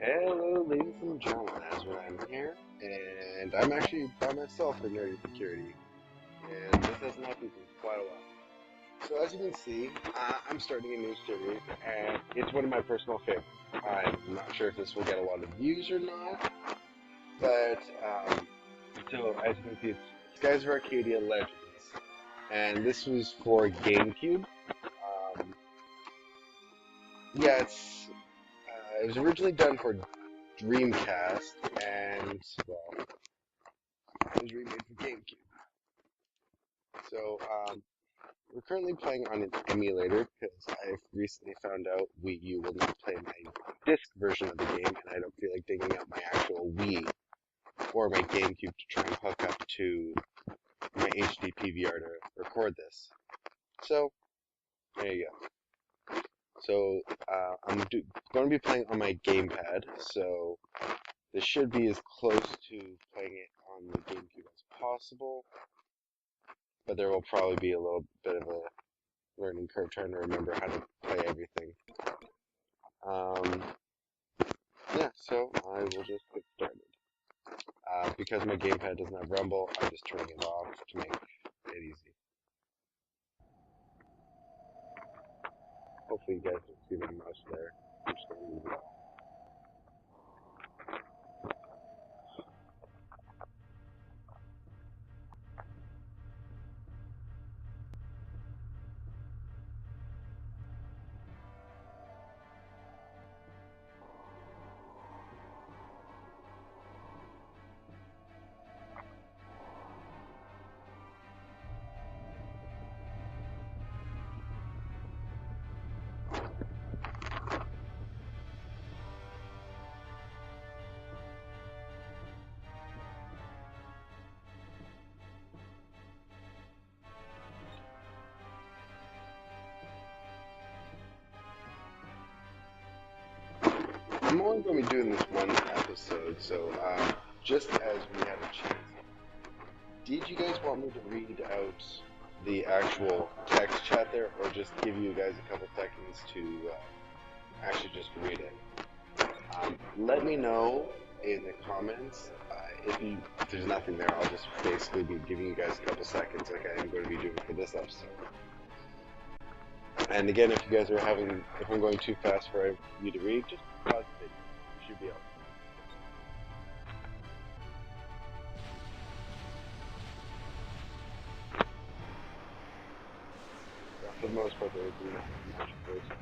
Hello, ladies and gentlemen, Ezra, I'm here, and I'm actually by myself for Nerdy Security, and this has not been for quite a while. So as you can see, I'm starting a new series, and it's one of my personal favorites. I'm not sure if this will get a lot of views or not, but, so as you can see, it's Skies of Arcadia Legends, and this was for GameCube. Um, yeah, it was originally done for Dreamcast, and, well, it was remade for GameCube. So we're currently playing on an emulator because I've recently found out Wii U will not play my disc version of the game, and I don't feel like digging up my actual Wii or my GameCube to try and hook up to my HD PVR to record this. So there you go. So going to be playing on my gamepad, so this should be as close to playing it on the GameCube as possible. But there will probably be a little bit of a learning curve trying to remember how to play everything. Um, yeah, so I will just get started. Because my gamepad doesn't have rumble, I'm just turning it off to make it easy. Hopefully you guys can see my mouse there. I'm just going to move it up. I'm only going to be doing this one episode, so just as we have a chance, did you guys want me to read out the actual text chat there, or just give you guys a couple seconds to actually just read it? Let me know in the comments. If there's nothing there, I'll just basically be giving you guys a couple seconds like I am going to be doing for this episode. And again, if you guys are if I'm going too fast for you to read, just pause the video. You should be able to. For the most part, there is not much voice.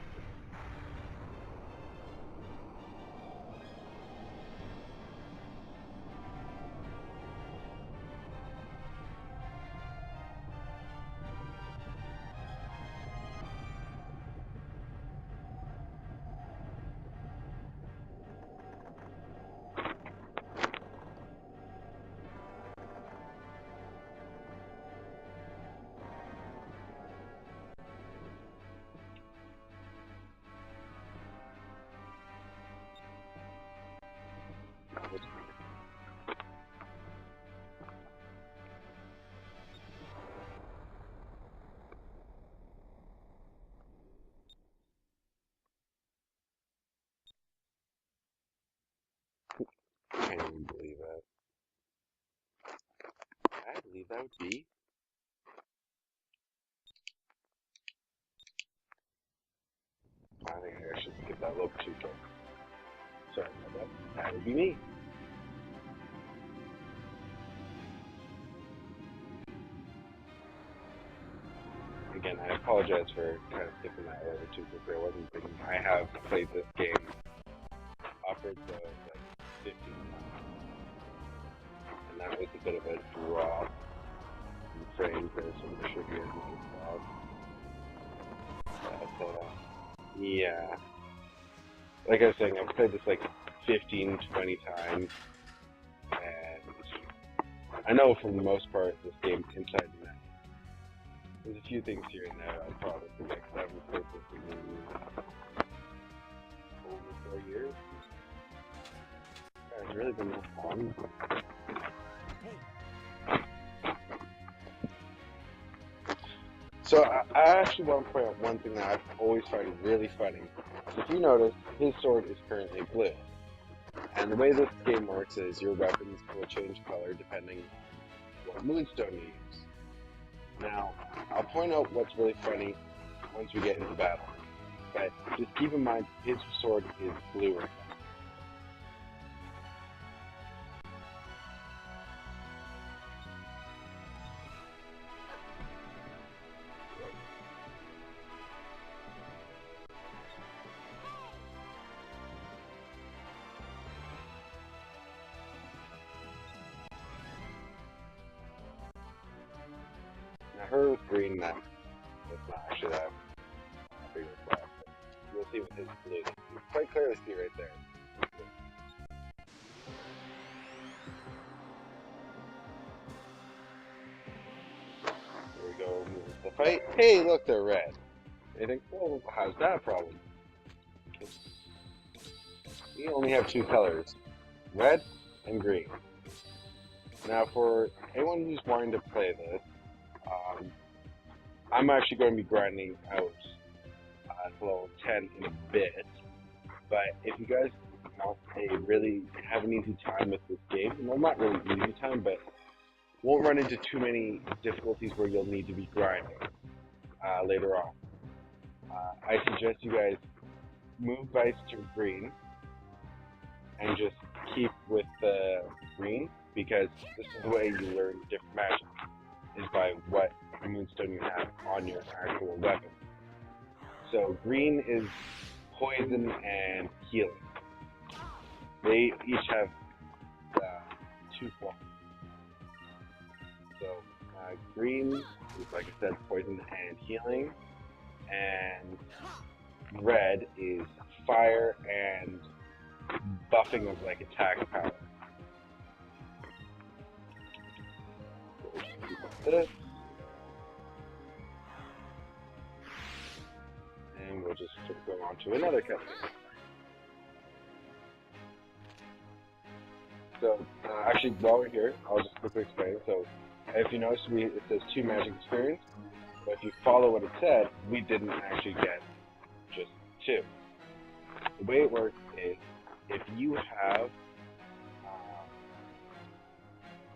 I can't even believe that. I believe that would be. I think I should skip that little too quick. Sorry about that. That would be me. Again, I apologize for kind of skipping that a little too quickly. I wasn't thinking. I have played this game upwards of like 15 times, and that was a bit of a drop in frame for some of the trivia and stuff. But, yeah. Like I was saying, I've played this like 15, 20 times, and I know for the most part this game inside and out. There's a few things here and there I'd probably forget because I haven't played this in over 4 years. It's really been no fun. So I actually want to point out one thing that I've always found really funny. If you notice, his sword is currently blue. And the way this game works is your weapons will change color depending what moonstone you use. Now, I'll point out what's really funny once we get into battle, but just keep in mind his sword is blue. Now her was green, that's not actually that big of a problem. You'll see with his blue. You can quite clearly see right there. Here we go, move into the fight. Hey, look, they're red. And you think, well, how's that a problem? We only have two colors, red and green. Now, for anyone who's wanting to play this, I'm actually going to be grinding out to level 10 in a bit, but if you guys want a really have an easy time with this game, well, not really easy time, but won't run into too many difficulties where you'll need to be grinding later on, I suggest you guys move Vice to green and just keep with the green, because this is the way you learn different magic, is by what moonstone you have on your actual weapon. So green is poison and healing. They each have 2 forms. So green is, like I said, poison and healing, and red is fire and buffing of like attack power. So keep like this. And we'll just go on to another cutscene. So, actually, while we're here, I'll just quickly explain. So, if you notice, it says 2 magic experience, but if you follow what it said, we didn't actually get just 2. The way it works is, if you have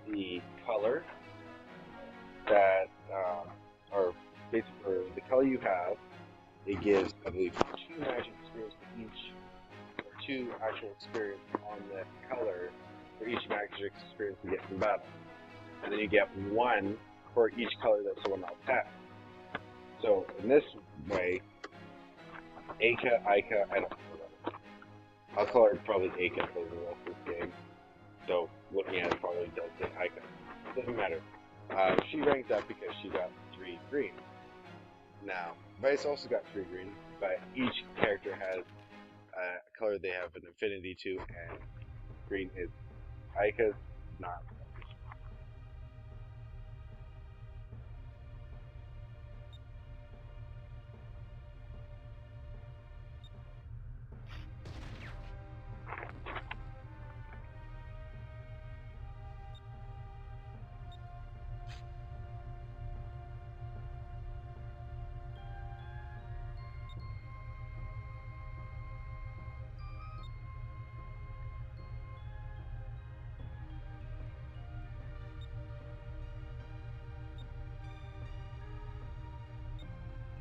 the color that, or basically the color you have, it gives, I believe, 2 magic experience for each, or 2 actual experience on the color for each magic experience you get from battle. And then you get 1 for each color that someone else has. So, in this way, Aika, Aika, I don't know. I'll call her probably Aika for the rest of this game. So, looking at it probably does say Aika. It doesn't matter. She ranked up because she got 3 green. Now, Vice also got 3 green, but each character has a color they have an affinity to, and green is Aika's not.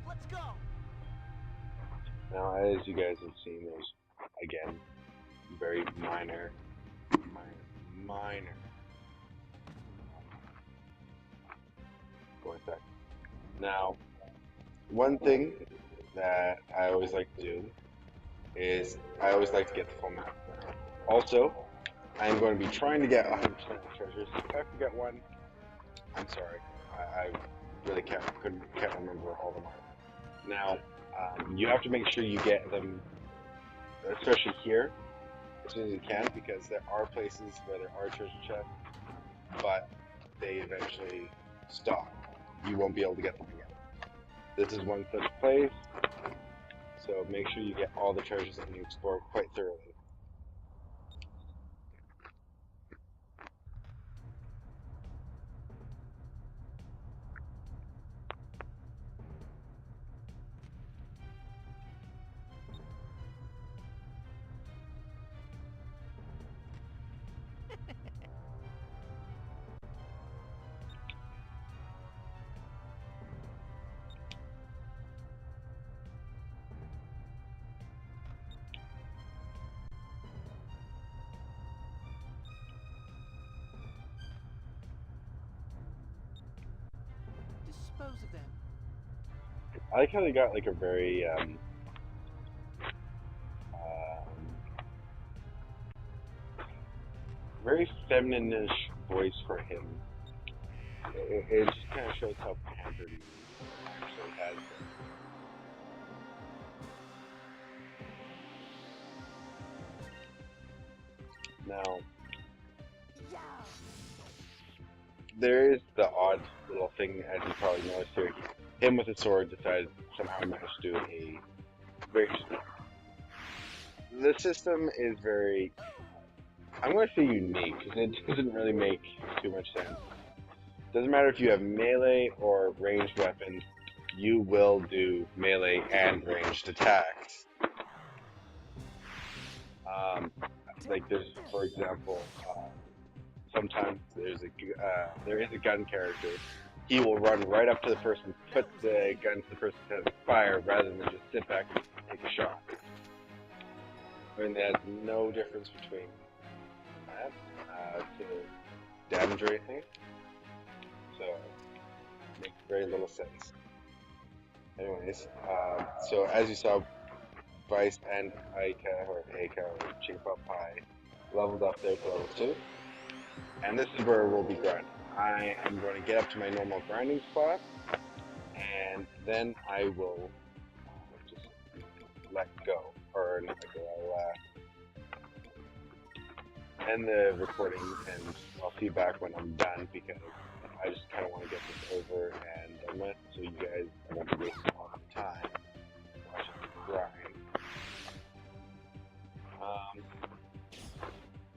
Let's go. Now, as you guys have seen, there's, again, very minor. Go with that. Now, one thing that I always like to do is I always like to get the full map. Also, I'm going to be trying to get 100% of the treasures. If I forget one, I'm sorry. I really can't remember all of them. Now, you have to make sure you get them, especially here, as soon as you can, because there are places where there are treasure chests, but they eventually stop. You won't be able to get them again. This is one such place, so make sure you get all the treasures and you explore quite thoroughly. dispose of them? I like how they got like a very very feminine-ish voice for him. It just kind of shows how pampered he actually has been. Now, there is the odd little thing, as you probably noticed here. Him with a sword decided somehow managed to do a very. The system is very. I'm going to say unique because it doesn't really make too much sense. Doesn't matter if you have melee or ranged weapons, you will do melee and ranged attacks. Um, like there's, for example, sometimes there is a gun character. He will run right up to the person, put the gun to the person's head, and fire rather than just sit back and take a shot. I mean, there's no difference between that to damage or anything. So, it makes very little sense. Anyways, so as you saw, Vice and Aika, or Chica Pie, leveled up there to level 2. And this is where we'll be grinding. I am going to get up to my normal grinding spot, and then I will just let go, or not let go, I'll end the recording, and I'll see you back when I'm done, because I just kind of want to get this over and done with, so you guys won't be wasting a lot of time watching me grind.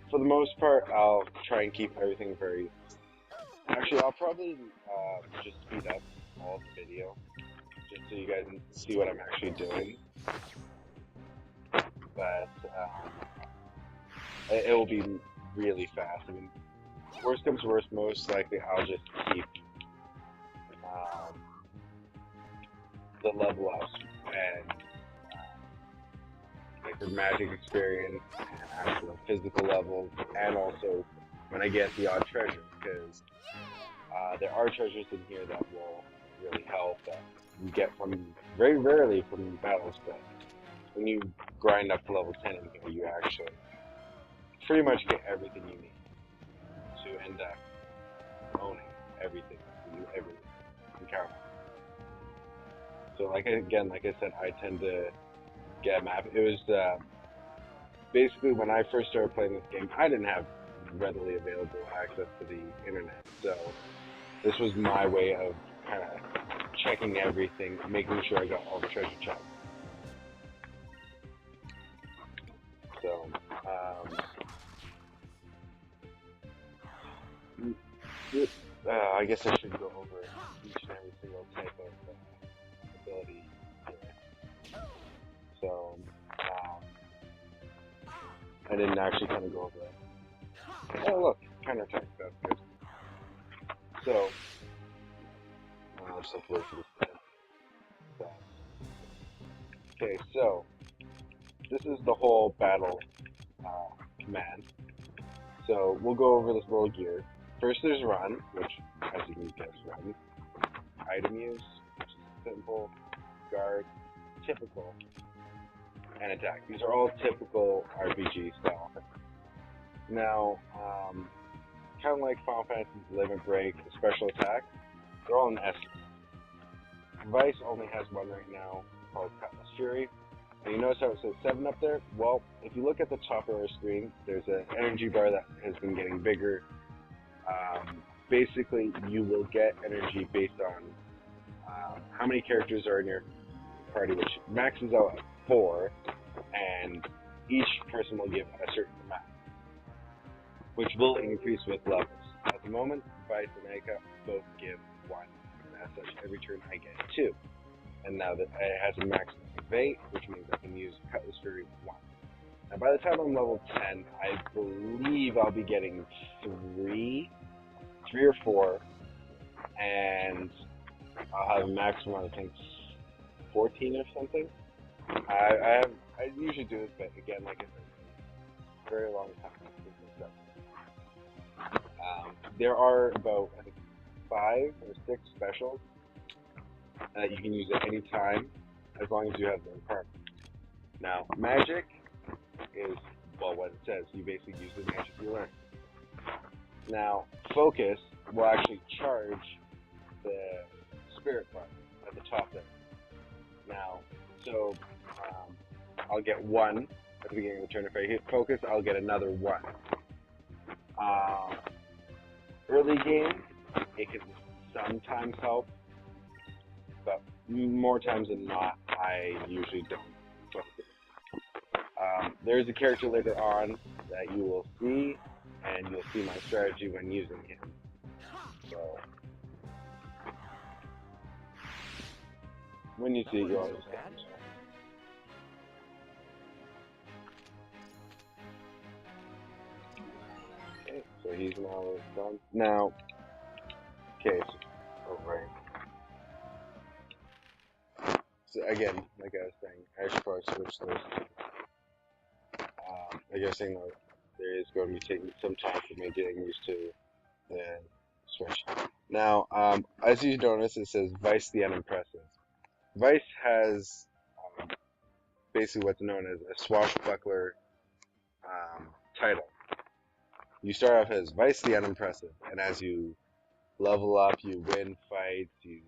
For the most part, I'll try and keep everything very... Actually, I'll probably just speed up all the video, just so you guys can see what I'm actually doing. But it will be really fast. I mean, worst comes to worst, most likely I'll just keep the level ups and like the magic experience and actual physical levels, and also when I get the odd treasure, because there are treasures in here that will really help that you get from very rarely from battles, but when you grind up to level 10 in here, you actually pretty much get everything you need to end up owning everything you ever encounter. So like I said, I tend to get a map. It was basically when I first started playing this game, I didn't have readily available access to the internet, so this was my way of kind of checking everything, making sure I got all the treasure chests. So, I guess I should go over each and every single type of ability here. So, I didn't actually kind of go over it. Oh look, counterattack, that's good. So, I'll just have to wait for this to okay, so, this is the whole battle command. So, we'll go over this little gear. First there's run, which, as you can guess, run. Item use, which is simple. Guard, typical, and attack. These are all typical RPG style. Now, kind of like Final Fantasy's Limit Break, the special attack, they're all in S. Vice only has one right now called Cutlass Fury. And you notice how it says 7 up there? Well, if you look at the top of our screen, there's an energy bar that has been getting bigger. Basically, you will get energy based on how many characters are in your party, which maxes out at 4, and each person will give a certain amount, which will increase with levels. At the moment, Vice and Aika both give 1, and as such, every turn I get 2. And now that it has a maximum of 8, which means I can use Cutlass Fury 1. Now by the time I'm level 10, I believe I'll be getting 3 or 4, and I'll have a maximum, I think, 14 or something. I usually do this, but again, like I said, a very long time. There are about, I think, 5 or 6 specials that you can use at any time as long as you have the requirement. Now, magic is, well, what it says. You basically use the magic you learn. Now, focus will actually charge the spirit bar at the top there. Now, so I'll get 1 at the beginning of the turn. If I hit focus, I'll get another 1. Early game, it can sometimes help, but more times than not, I usually don't focus. There's a character later on that you will see, and you'll see my strategy when using him. So, when you see it, you'll understand. Okay, so he's now done. Now, okay, so, oh, right. So again, like I was saying, I should probably switch those. Like I was saying, though, there is going to be taking some time for me getting used to the switch. Now, as you notice, it says Vice the Unimpressive. Vice has basically what's known as a swashbuckler title. You start off as Vice the Unimpressive, and as you level up, you win fights, you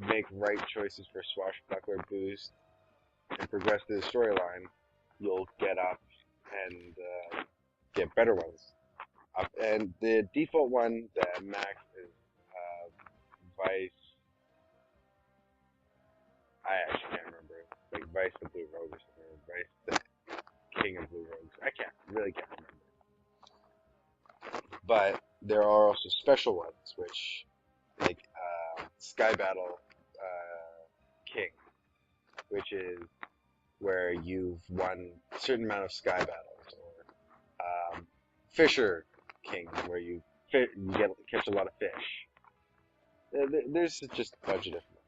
make right choices for swashbuckler boost, and progress through the storyline, you'll get up and get better ones. And the default one, the max, is Vice. I actually can't remember. Like Vice the Blue Rogue or something, or Vice the King of Blue Rogues. I can't remember. But there are also special ones, which, like Sky Battle King, which is where you've won a certain amount of Sky Battles, or Fisher King, where you catch a lot of fish. There's just a bunch of different ones.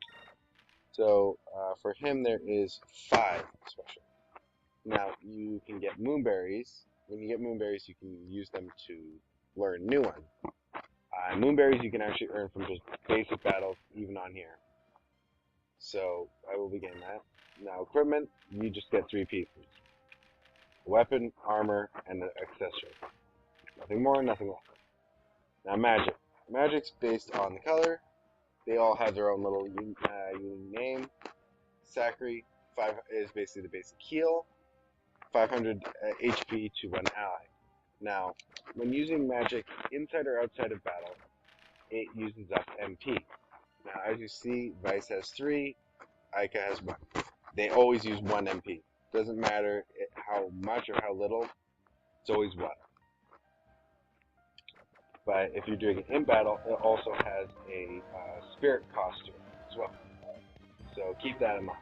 So for him, there is 5 special. Now you can get moonberries. When you get moonberries, you can use them to learn new ones. Moonberries you can actually earn from just basic battles, even on here. So I will be getting that. Now equipment, you just get 3 pieces: weapon, armor, and an accessory. Nothing more, nothing less. Now magic. Magic's based on the color. They all have their own little unique name. Sakri 5 is basically the basic heal. 500 HP to one ally. Now, when using magic inside or outside of battle, it uses up MP. Now, as you see, Vice has 3, Ica has 1. They always use 1 MP. Doesn't matter how much or how little, it's always 1. But if you're doing it in battle, it also has a spirit cost to it as well. So keep that in mind.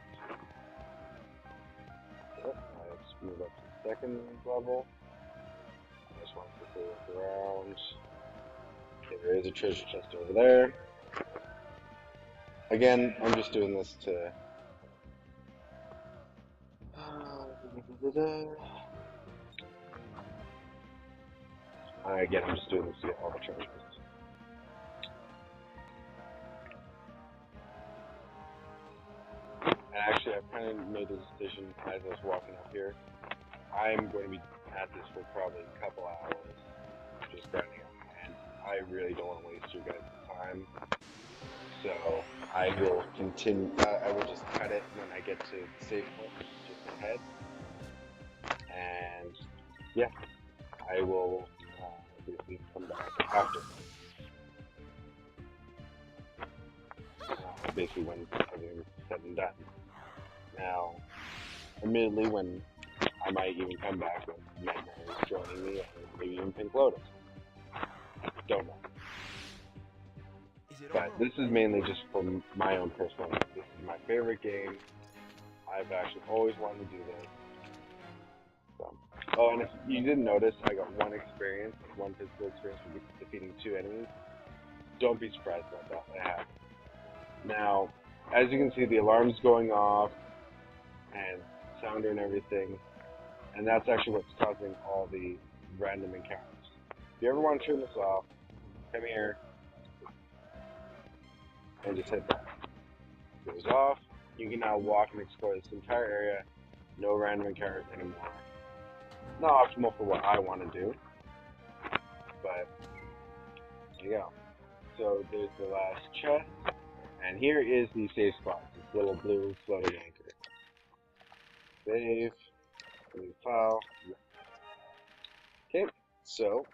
Let's move up to the 2nd level. I just want to quickly look around. Okay, there is a treasure chest over there. Again, I'm just doing this to... Again, I'm just doing this to get all the treasures. And actually, I've kind of made a decision as I was walking up here. I'm going to be at this for probably a couple hours, just grinding up, and I really don't want to waste your guys' time. So I will continue. I will just cut it when I get to the safe point, just ahead. And yeah, I will come back after. Basically, when everything's said and done. Now, admittedly, when I might even come back with Nightmares joining me, or maybe even Pink Lotus. Don't know. But this is mainly just for my own personal. This is my favorite game. I've actually always wanted to do this. So. Oh, and if you didn't notice, I got 1 experience, 1 physical experience for defeating 2 enemies. Don't be surprised about that. It happens. Now, as you can see, the alarm's going off, and sounder and everything, and that's actually what's causing all the random encounters. If you ever want to turn this off, come here, and just hit that. goes off. You can now walk and explore this entire area. No random encounters anymore. Not optimal for what I want to do, but there you go. So there's the last chest, and here is the save spot. This little blue floating anchor. Save, new file. Okay, so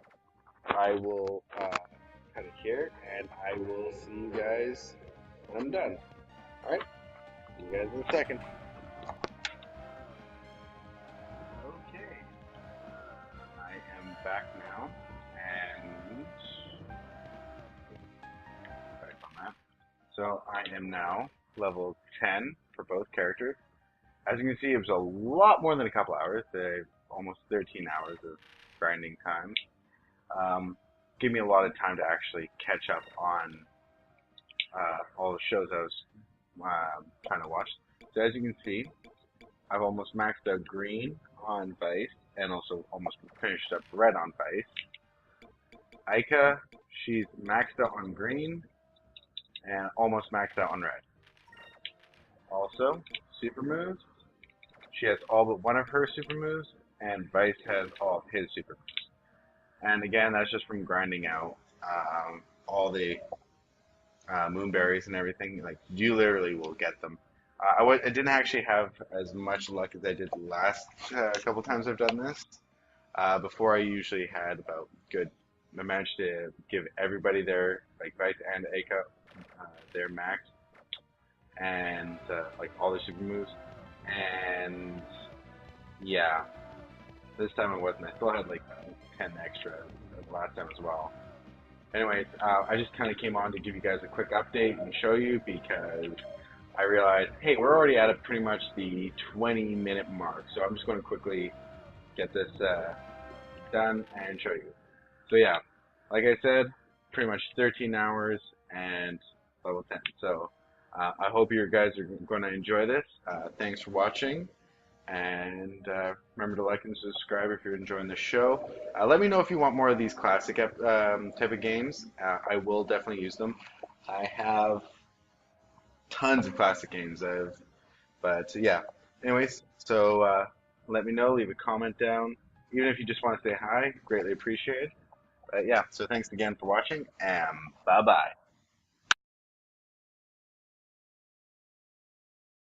I will cut it here, and I will see you guys when I'm done. Alright, see you guys in a second. Okay, I am back now, and back on that. So I am now level 10 for both characters. As you can see, it was a lot more than a couple hours, almost 13 hours of grinding time. Gave me a lot of time to actually catch up on all the shows I was trying to watch. So as you can see, I've almost maxed out green on Vice, and also almost finished up red on Vice. Aika, she's maxed out on green, and almost maxed out on red. Also, super moves. She has all but one of her super moves, and Vice has all of his super moves. And again, that's just from grinding out all the moonberries and everything. Like, you literally will get them. I didn't actually have as much luck as I did the last couple times I've done this. Before I usually had about good. I managed to give everybody their, like Vice and Aika, their max, and like all the super moves. And yeah, this time it wasn't. I still had like 10 extra last time as well. Anyways, I just kind of came on to give you guys a quick update and show you, because I realized, hey, we're already at pretty much the 20-minute mark. So I'm just going to quickly get this done and show you. So yeah, like I said, pretty much 13 hours and level 10. So I hope you guys are going to enjoy this. Thanks for watching. And remember to like and subscribe if you're enjoying the show. Let me know if you want more of these classic type of games. I will definitely use them. I have tons of classic games. But yeah. Anyways, so let me know. Leave a comment down. Even if you just want to say hi, greatly appreciate it. Yeah. So thanks again for watching, and bye bye.